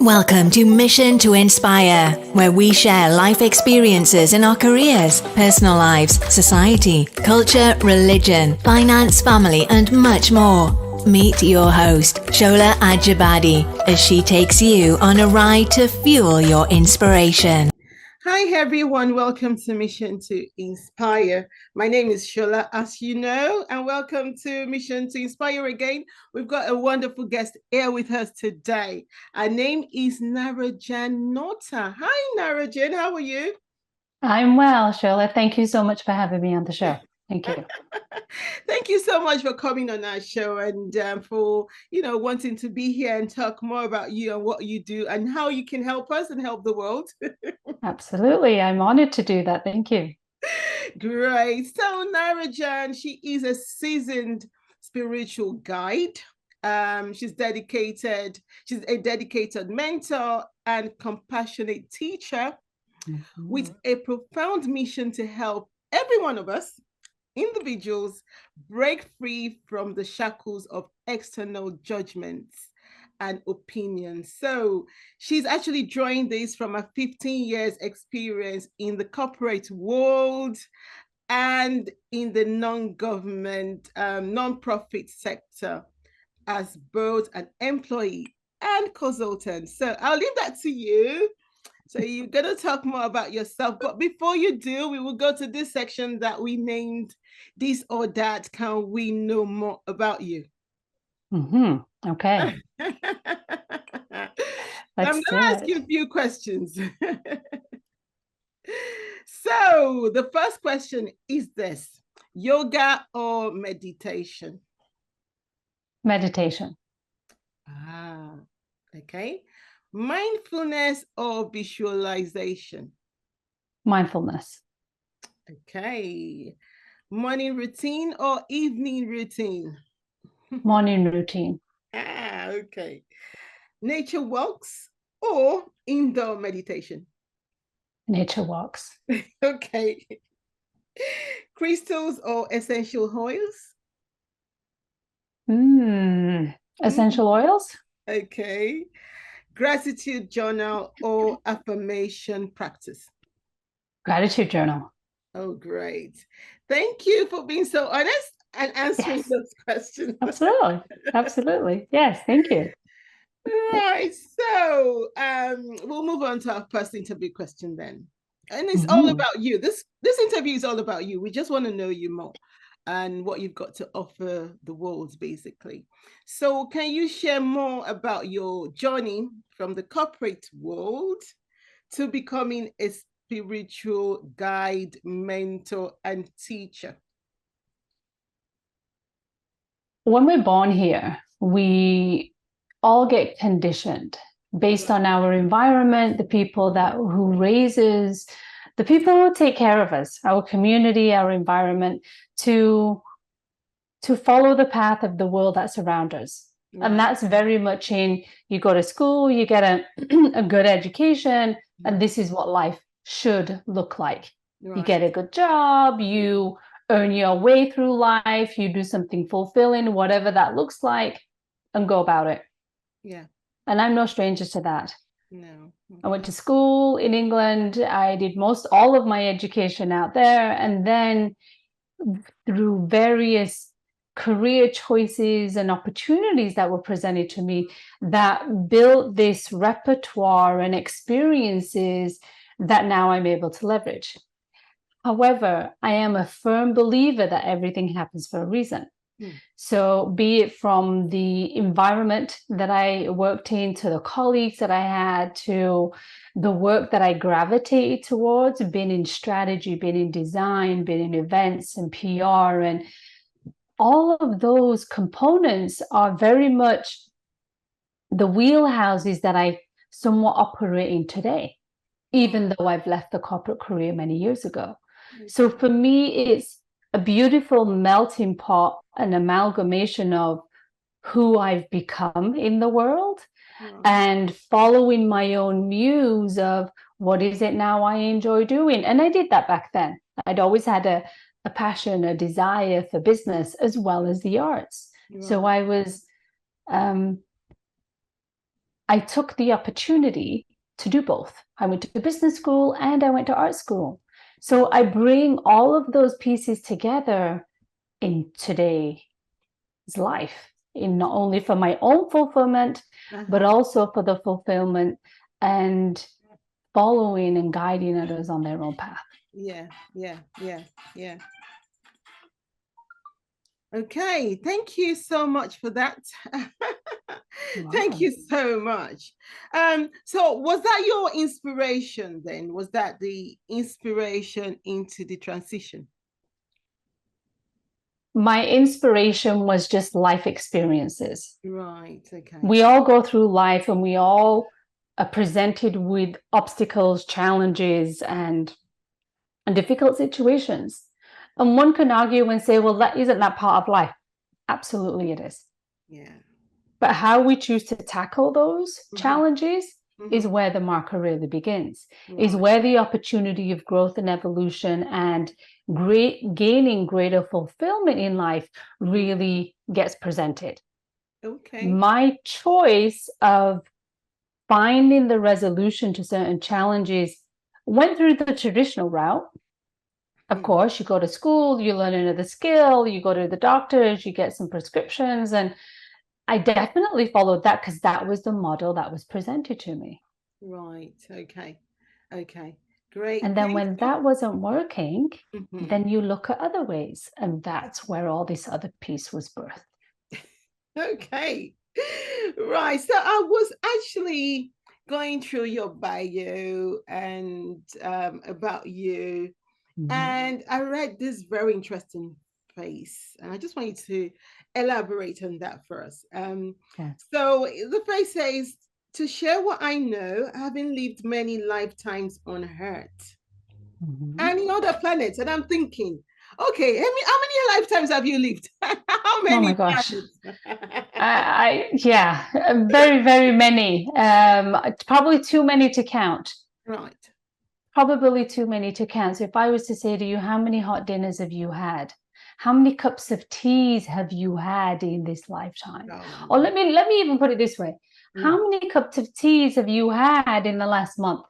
Welcome to Mission to Inspire, where we share life experiences in our careers, personal lives, society, culture, religion, finance, family, and much more. Meet your host, Shola Ajibade, as she takes you on a ride to fuel your inspiration. Hi everyone, welcome to Mission to Inspire. My name is Shola, as you know, and welcome to Mission to Inspire again. We've got a wonderful guest here with us today. Her name is Naranjan Nota. Hi Naranjan, how are you? I'm well, Shola. Thank you so much for having me on the show. Thank you. Thank you so much for coming on our show and for wanting to be here and talk more about you and what you do and how you can help us and help the world. Absolutely. I'm honored to do that. Thank you. Great. So Naranjan, she is a seasoned spiritual guide. She's a dedicated mentor and compassionate teacher with a profound mission to help every one of us, individuals, break free from the shackles of external judgments and opinions. So she's actually drawing this from a 15 years experience in the corporate world and in the non-government, non-profit sector as both an employee and consultant. So I'll leave that to you. So you're going to talk more about yourself. But before you do, we will go to this section that we named This or That. Can we know more about you? Okay. I'm going to ask you a few questions. So the first question is this: yoga or meditation? Meditation. Okay. Mindfulness or visualization? Mindfulness. Okay. Morning routine or evening routine? Morning routine. Okay. Nature walks or indoor meditation? Nature walks. Okay. Crystals or essential oils? Essential oils. Okay. Gratitude journal or affirmation practice? Gratitude journal. Oh, great. Thank you for being so honest and answering those questions. Absolutely. Absolutely. Yes, thank you. Right. So we'll move on to our first interview question then. And it's all about you. This interview is all about you. We just want to know you more and what you've got to offer the world, basically. So can you share more about your journey from the corporate world to becoming a spiritual guide, mentor, and teacher? When we're born here, we all get conditioned based on our environment, the people who raises, the people who take care of us, our community, our environment, to follow the path of the world that surrounds us. Right. And that's very much you go to school, you get a good education, and this is what life should look like. Right. You get a good job, you earn your way through life, you do something fulfilling, whatever that looks like, and go about it. Yeah. And I'm no stranger to that. No. Okay. I went to school in England. I did all of my education out there. And then through various career choices and opportunities that were presented to me, that built this repertoire and experiences that now I'm able to leverage. However, I am a firm believer that everything happens for a reason. So be it from the environment that I worked in, to the colleagues that I had, to the work that I gravitated towards, being in strategy, being in design, being in events and PR, and all of those components are very much the wheelhouses that I somewhat operate in today, even though I've left the corporate career many years ago. So for me, it's a beautiful melting pot, an amalgamation of who I've become in the world and following my own muse of what is it now I enjoy doing. And I did that back then. I'd always had a passion, a desire for business as well as the arts. So I was I took the opportunity to do both. I went to business school and I went to art school. So I bring all of those pieces together in today's life, in not only for my own fulfillment, but also for the fulfillment and following and guiding others on their own path. Yeah. Okay, thank you so much for that. Thank you so much. So was that your inspiration then? Was that the inspiration into the transition? My inspiration was just life experiences. Right, okay. We all go through life and we all are presented with obstacles, challenges, and difficult situations. And one can argue and say, well, isn't that part of life? Absolutely it is. Yeah. But how we choose to tackle those challenges is where the marker really begins, is where the opportunity of growth and evolution and gaining greater fulfillment in life really gets presented. Okay. My choice of finding the resolution to certain challenges went through the traditional route. Of course, you go to school, you learn another skill, you go to the doctors, you get some prescriptions. And I definitely followed that because that was the model that was presented to me. Right. Okay. Great. And then when that wasn't working, then you look at other ways. And that's where all this other piece was birthed. Okay. Right. So I was actually going through your bio and about you. And I read this very interesting phrase, and I just want you to elaborate on that for us. So the phrase says, to share what I know, having lived many lifetimes on Earth and in other planets. And I'm thinking, okay, how many lifetimes have you lived? How many? Oh my gosh. Yeah, very, very many. Probably too many to count. Right. Probably too many to count. So if I was to say to you, how many hot dinners have you had? How many cups of teas have you had in this lifetime? Or let me even put it this way. How many cups of teas have you had in the last month?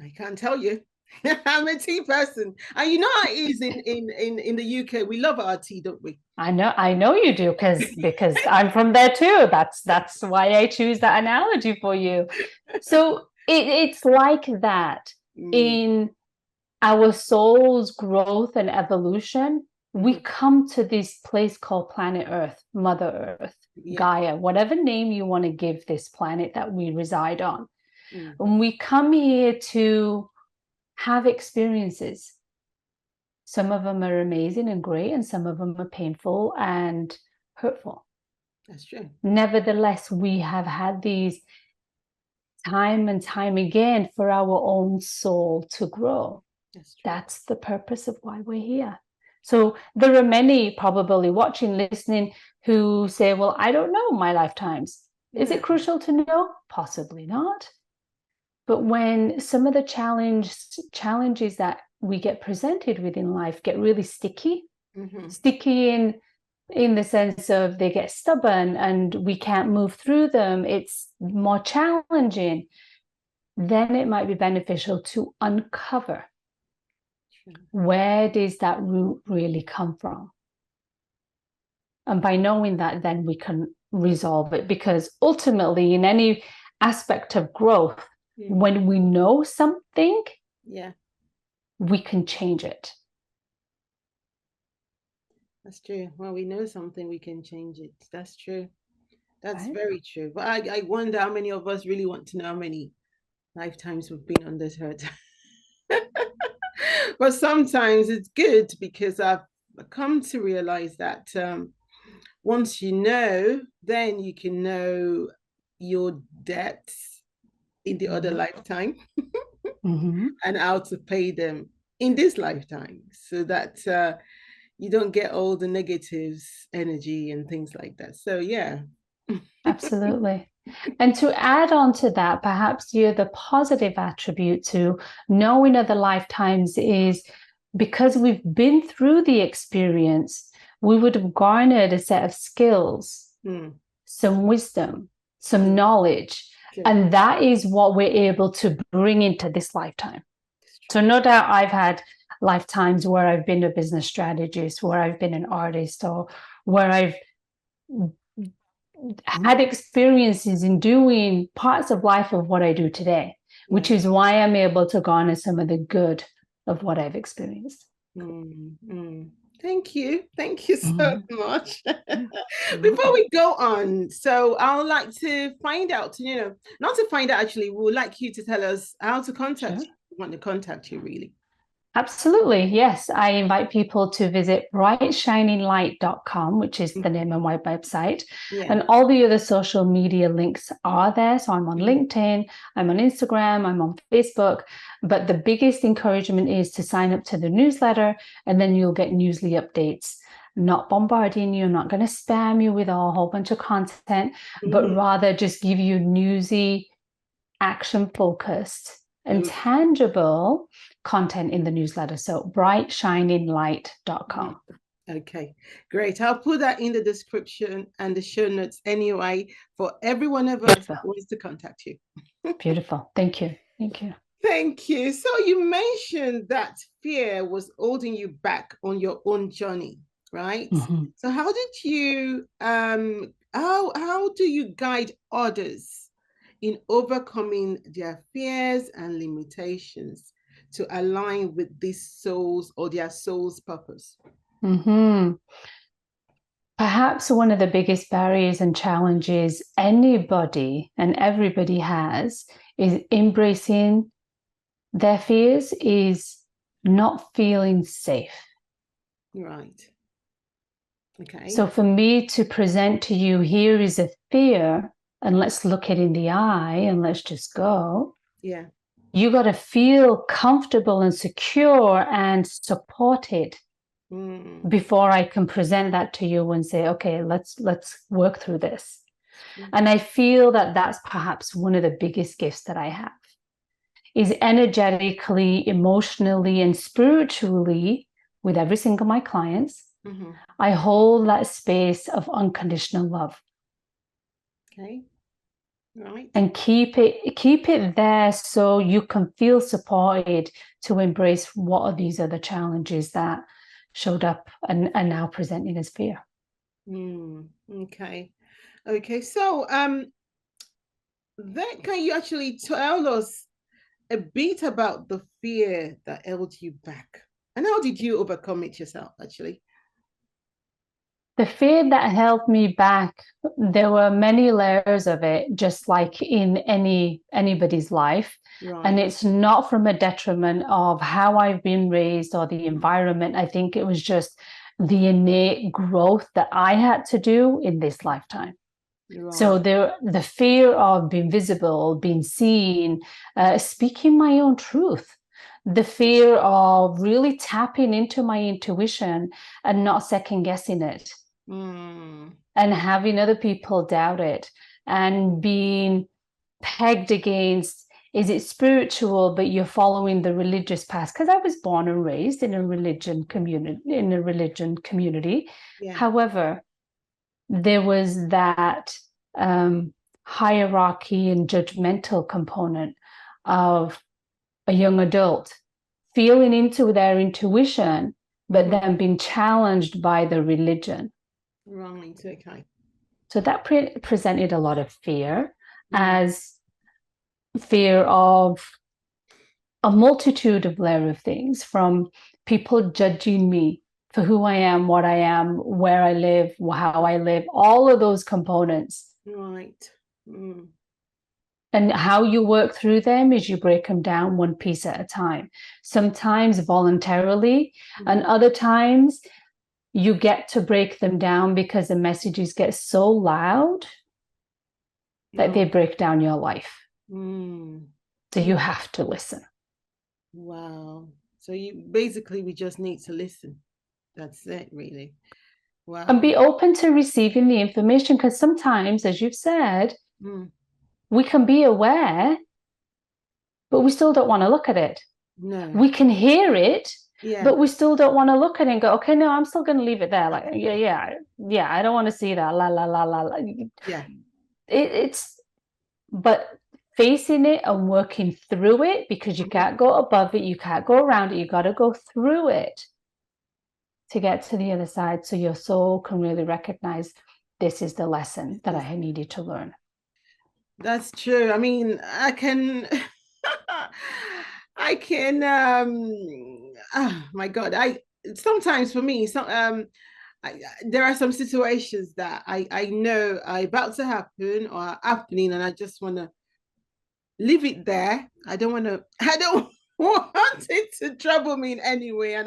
I can't tell you. I'm a tea person. And you know how it is in the UK. We love our tea, don't we? I know you do, because I'm from there too. That's why I choose that analogy for you. So it's like that in our soul's growth and evolution. We come to this place called planet Earth, Mother Earth, Gaia, whatever name you want to give this planet that we reside on. And we come here to have experiences. Some of them are amazing and great, and some of them are painful and hurtful. That's true. Nevertheless, we have had these time and time again for our own soul to grow. That's the purpose of why we're here. So there are many probably watching, listening, who say, well, I don't know my lifetimes. Is it crucial to know? Possibly not. But when some of the challenges that we get presented with in life get really sticky, sticky in the sense of they get stubborn and we can't move through them, it's more challenging, then it might be beneficial to uncover where does that root really come from. And by knowing that, then we can resolve it, because ultimately in any aspect of growth, when we know something, we can change it. That's true. When we know something, we can change it. That's true. That's very true. But I wonder how many of us really want to know how many lifetimes we've been on this earth. But sometimes it's good, because I've come to realize that once you know, then you can know your debts in the other lifetime and how to pay them in this lifetime, so that you don't get all the negatives energy and things like that. So yeah. Absolutely. And to add on to that, perhaps the positive attribute to knowing other lifetimes is because we've been through the experience, we would have garnered a set of skills, some wisdom, some knowledge. Okay. And that is what we're able to bring into this lifetime. So no doubt I've had lifetimes where I've been a business strategist, where I've been an artist, or where I've had experiences in doing parts of life of what I do today, which is why I'm able to garner some of the good of what I've experienced. Thank you. Thank you so much. Before we go on, so I would like to find out, not to find out actually, we would like you to tell us how to contact you. We want to contact you really. Absolutely. Yes. I invite people to visit brightshininglight.com, which is the name of my website. And all the other social media links are there. So I'm on LinkedIn, I'm on Instagram, I'm on Facebook. But the biggest encouragement is to sign up to the newsletter, and then you'll get newsly updates. Not bombarding you, not going to spam you with a whole bunch of content, but rather just give you newsy, action-focused and tangible content in the newsletter. So brightshininglight.com. Okay, great. I'll put that in the description and the show notes anyway for every one of us who wants to contact you. Beautiful. Thank you. Thank you. Thank you. So you mentioned that fear was holding you back on your own journey, right? So how did you how do you guide others in overcoming their fears and limitations to align with this soul's or their soul's purpose? Perhaps one of the biggest barriers and challenges anybody and everybody has is embracing their fears, is not feeling safe. Right. Okay. So for me to present to you, here is a fear, and let's look it in the eye and let's just go. Yeah. You got to feel comfortable and secure and supported before I can present that to you and say, okay, let's work through this. And I feel that that's perhaps one of the biggest gifts that I have, is energetically, emotionally, and spiritually, with every single my clients, I hold that space of unconditional love. Okay. Right. And keep it there so you can feel supported to embrace what are these other challenges that showed up and are now presenting as fear. Okay. Okay. So then can you actually tell us a bit about the fear that held you back? And how did you overcome it yourself, actually? The fear that held me back, there were many layers of it, just like in anybody's life. Right. And it's not from a detriment of how I've been raised or the environment. I think it was just the innate growth that I had to do in this lifetime. Right. So the fear of being visible, being seen, speaking my own truth, the fear of really tapping into my intuition and not second guessing it. And having other people doubt it, and being pegged against, is it spiritual, but you're following the religious path? Because I was born and raised in a religion community. Yeah. However, there was that hierarchy and judgmental component of a young adult feeling into their intuition, but then being challenged by the religion. Right, okay. So that presented a lot of fear, as fear of a multitude of layer of things, from people judging me for who I am, what I am, where I live, how I live, all of those components. Right. And how you work through them is you break them down one piece at a time, sometimes voluntarily, and other times you get to break them down because the messages get so loud that they break down your life. So you have to listen. Wow. So we just need to listen. That's it, really. Wow. And be open to receiving the information, because sometimes, as you've said, we can be aware, but we still don't want to look at it. No. We can hear it, but we still don't want to look at it and go, okay, no, I'm still going to leave it there. Like, yeah, I don't want to see that. La, la, la, la, la. Yeah. but facing it and working through it, because you can't go above it, you can't go around it, you got to go through it to get to the other side, so your soul can really recognize this is the lesson that I needed to learn. That's true. I mean, I can oh my God, sometimes for me, there are some situations that I know are about to happen or are happening, and I just want to leave it there. I don't want it to trouble me in any way.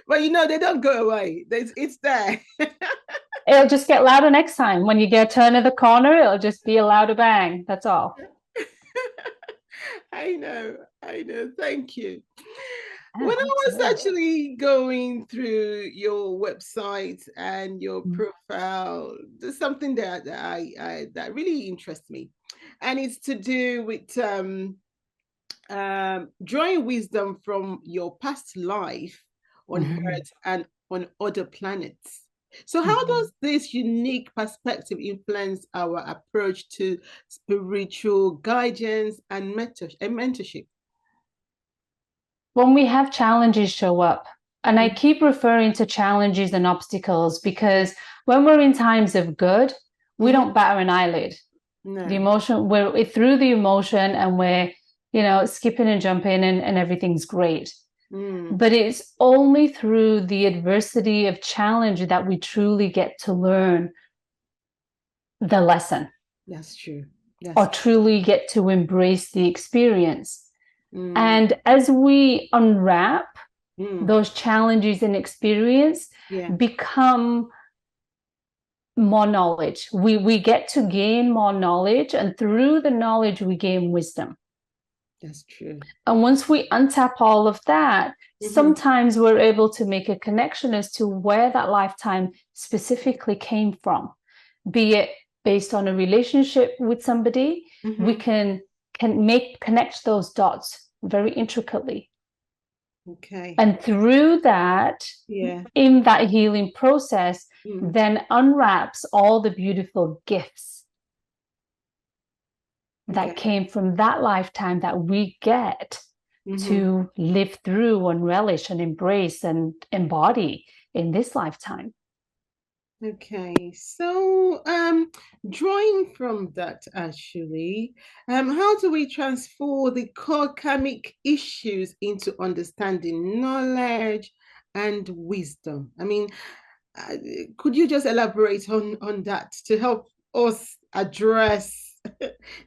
But they don't go away. It's there. It'll just get louder next time. When you get a turn of the corner, it'll just be a louder bang. That's all. I know. Thank you. Yeah, When I was absolutely. actually going through your website and your profile, there's something that that really interests me, and it's to do with drawing wisdom from your past life on Earth and on other planets. So, how does this unique perspective influence our approach to spiritual guidance and mentorship? When we have challenges show up, and I keep referring to challenges and obstacles because when we're in times of good, we don't batter an eyelid. No. The emotion, we're through the emotion and we're, skipping and jumping and everything's great. But it's only through the adversity of challenge that we truly get to learn the lesson. That's true. Or truly get to embrace the experience. And as we unwrap those challenges and experience, become more knowledge. We get to gain more knowledge, and through the knowledge, we gain wisdom. That's true. And once we untap all of that, sometimes we're able to make a connection as to where that lifetime specifically came from, be it based on a relationship with somebody. We can connect those dots very intricately. Okay. And through that, in that healing process, then unwraps all the beautiful gifts that came from that lifetime that we get to live through and relish and embrace and embody in this lifetime. Okay, so drawing from that actually, how do we transform the core karmic issues into understanding, knowledge, and wisdom? I mean, could you just elaborate on that to help us address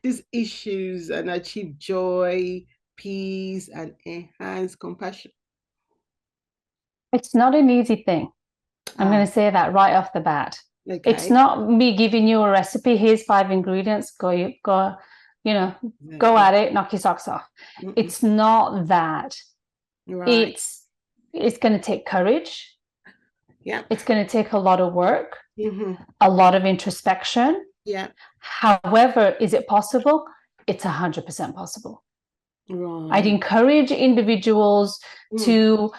these issues and achieve joy, peace, and enhance compassion? It's not an easy thing. I'm going to say that right off the bat. Okay. It's not me giving you a recipe. Here's 5 ingredients. Go at it. Knock your socks off. It's not that. Right. It's going to take courage. Yeah. It's going to take a lot of work, a lot of introspection. Yeah. However, is it possible? It's 100% possible. Right. I'd encourage individuals to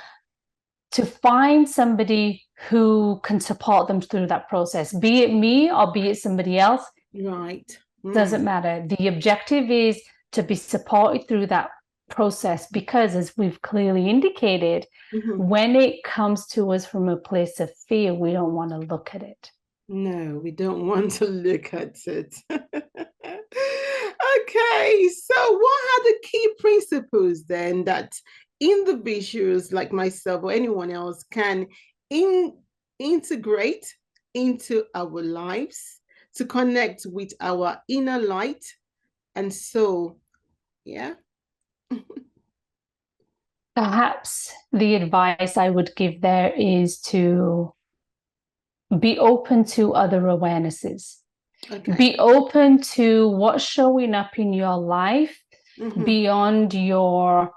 find somebody who can support them through that process, be it me or be it somebody else. Right. Doesn't matter. The objective is to be supported through that process, because as we've clearly indicated, when it comes to us from a place of fear, we don't want to look at it. No, we don't want to look at it. Okay, so what are the key principles then that individuals like myself or anyone else can integrate into our lives to connect with our inner light? And so, Perhaps the advice I would give there is to be open to other awarenesses. Okay. Be open to what's showing up in your life beyond your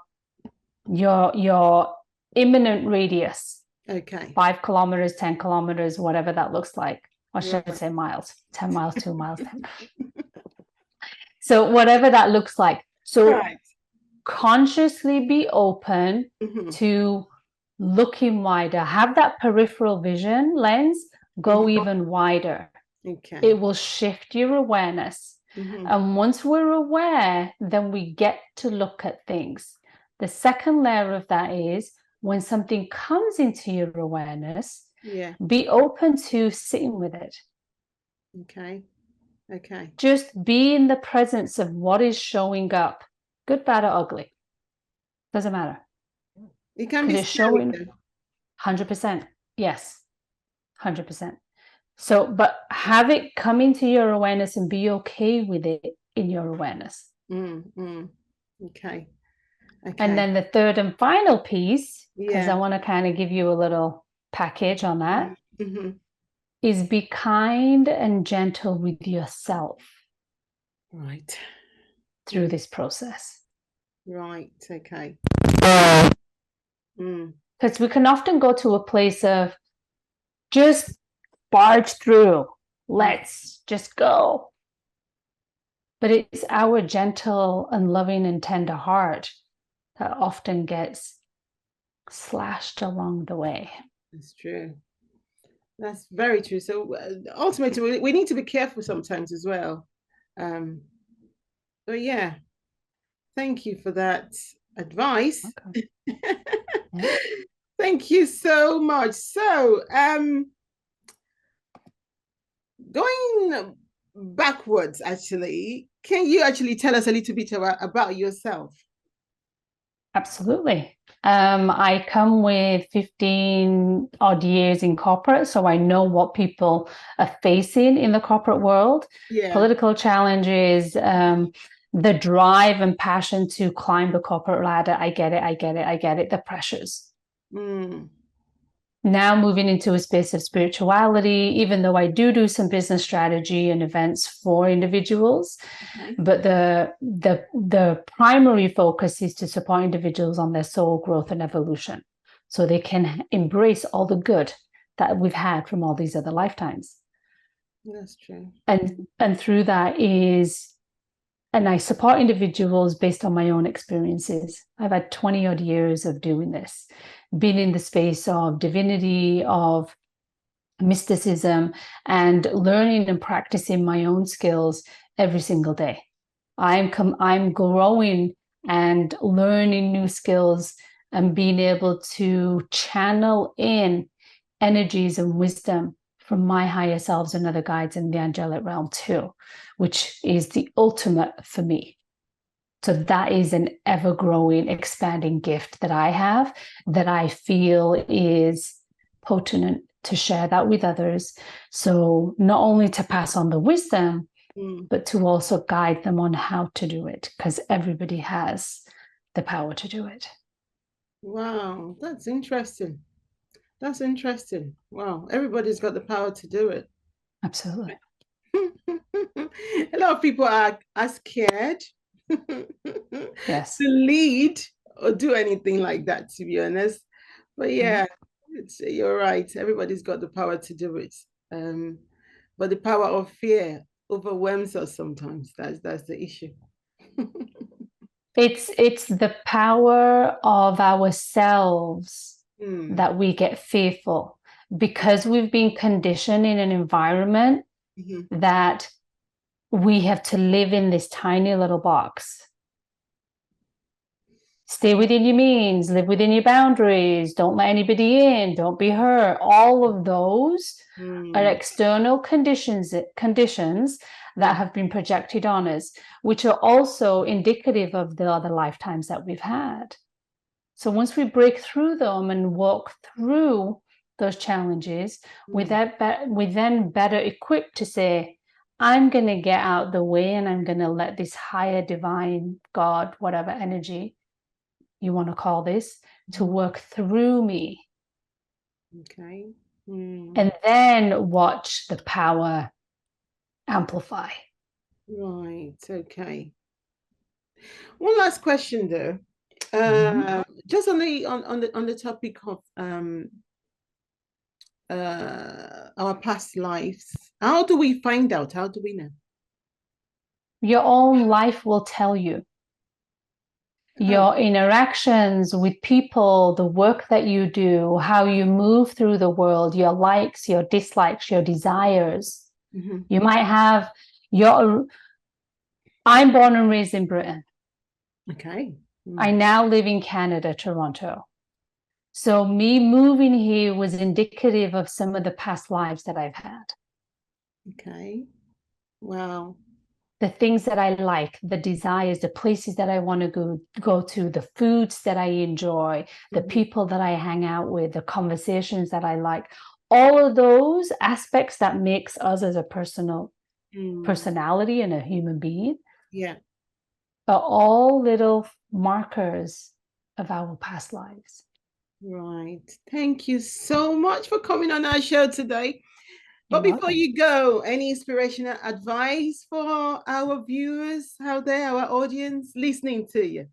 imminent radius. Okay. 5 kilometers, 10 kilometers, whatever that looks like. Or should I say miles? 10 miles, 2 miles, 10. So whatever that looks like. So consciously be open to looking wider. Have that peripheral vision lens go even wider. Okay. It will shift your awareness. And once we're aware, then we get to look at things. The second layer of that is when something comes into your awareness, be open to sitting with it. Okay. Just be in the presence of what is showing up, good, bad, or ugly. Doesn't matter. It can be showing 100%. Yes, 100%. So, but have it come into your awareness and be okay with it in your awareness. Okay. And then the third and final piece, because I want to kind of give you a little package on that, is be kind and gentle with yourself. Right. Through this process. Right. Okay. Because we can often go to a place of just barge through. Let's just go. But it's our gentle and loving and tender heart that often gets slashed along the way. That's true. That's very true. So ultimately, we need to be careful sometimes as well. But yeah, thank you for that advice. Okay. Thank you so much. So going backwards, actually, can you actually tell us a little bit about yourself? Absolutely. I come with 15 odd years in corporate, so I know what people are facing in the corporate world. Political challenges, the drive and passion to climb the corporate ladder. I get it. The pressures. Now moving into a space of spirituality, even though I do some business strategy and events for individuals, but the primary focus is to support individuals on their soul growth and evolution, so they can embrace all the good that we've had from all these other lifetimes. That's true. And through that and I support individuals based on my own experiences. I've had 20 odd years of doing this, being in the space of divinity, of mysticism, and learning and practicing my own skills every single day. I'm growing and learning new skills and being able to channel in energies and wisdom from my higher selves and other guides in the angelic realm too, which is the ultimate for me. So that is an ever-growing, expanding gift that I have, that I feel is potent to share that with others. So not only to pass on the wisdom, but to also guide them on how to do it, because everybody has the power to do it. Wow, that's interesting. Wow, everybody's got the power to do it. Absolutely. A lot of people are scared yes. to lead or do anything like that, to be honest. But yeah, you're right. Everybody's got the power to do it. But the power of fear overwhelms us sometimes. That's the issue. It's the power of ourselves that we get fearful, because we've been conditioned in an environment that we have to live in this tiny little box. Stay within your means, live within your boundaries, don't let anybody in, don't be hurt. All of those are external conditions that have been projected on us, which are also indicative of the other lifetimes that we've had. So once we break through them and walk through those challenges, we're then better equipped to say, I'm going to get out the way and I'm going to let this higher divine God, whatever energy you want to call this, to work through me. Okay. And then watch the power amplify. Right. Okay. One last question though. Just on the topic of our past lives. How do we find out? How do we know? Your own life will tell you. Your interactions with people, the work that you do, how you move through the world, your likes, your dislikes, your desires. You might have I'm born and raised in Britain. Okay. I now live in Canada, Toronto. So me moving here was indicative of some of the past lives that I've had. Okay. Wow. The things that I like, the desires, the places that I want to go to, the foods that I enjoy, the people that I hang out with, the conversations that I like, all of those aspects that makes us as a personality and a human being, are all little markers of our past lives. Right. Thank you so much for coming on our show today. But You're before welcome. you go, any inspirational advice for our viewers out there, our audience listening to you?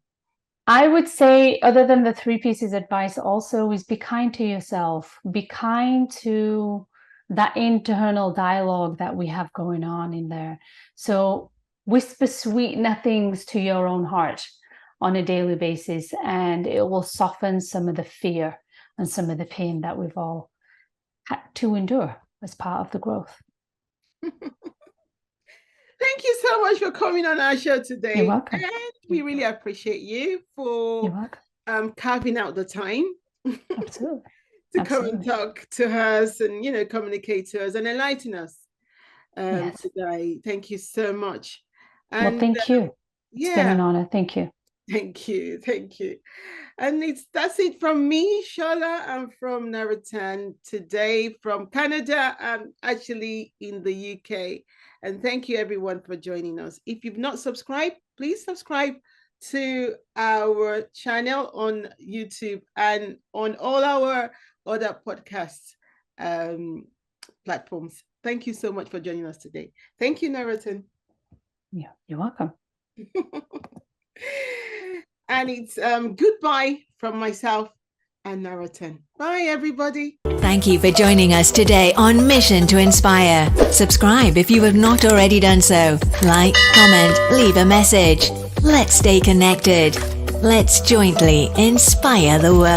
I would say, other than the 3 pieces of advice, also is be kind to yourself. Be kind to that internal dialogue that we have going on in there. So whisper sweet nothings to your own heart on a daily basis, and it will soften some of the fear and some of the pain that we've all had to endure as part of the growth. Thank you so much for coming on our show today. You're welcome. And we really appreciate you for carving out the time. Absolutely. to come and talk to us and, you know, communicate to us and enlighten us today. Thank you so much. And well, thank you. It's been an honor. Thank you. Thank you. Thank you. And that's it from me, Shola. I'm from Naranjan today from Canada. I'm actually in the UK. And thank you everyone for joining us. If you've not subscribed, please subscribe to our channel on YouTube and on all our other podcast platforms. Thank you so much for joining us today. Thank you, Naranjan. Yeah, you're welcome. And it's goodbye from myself and Naranjan. Bye, everybody. Thank you for joining us today on Mission to Inspire. Subscribe if you have not already done so. Like, comment, leave a message. Let's stay connected. Let's jointly inspire the world.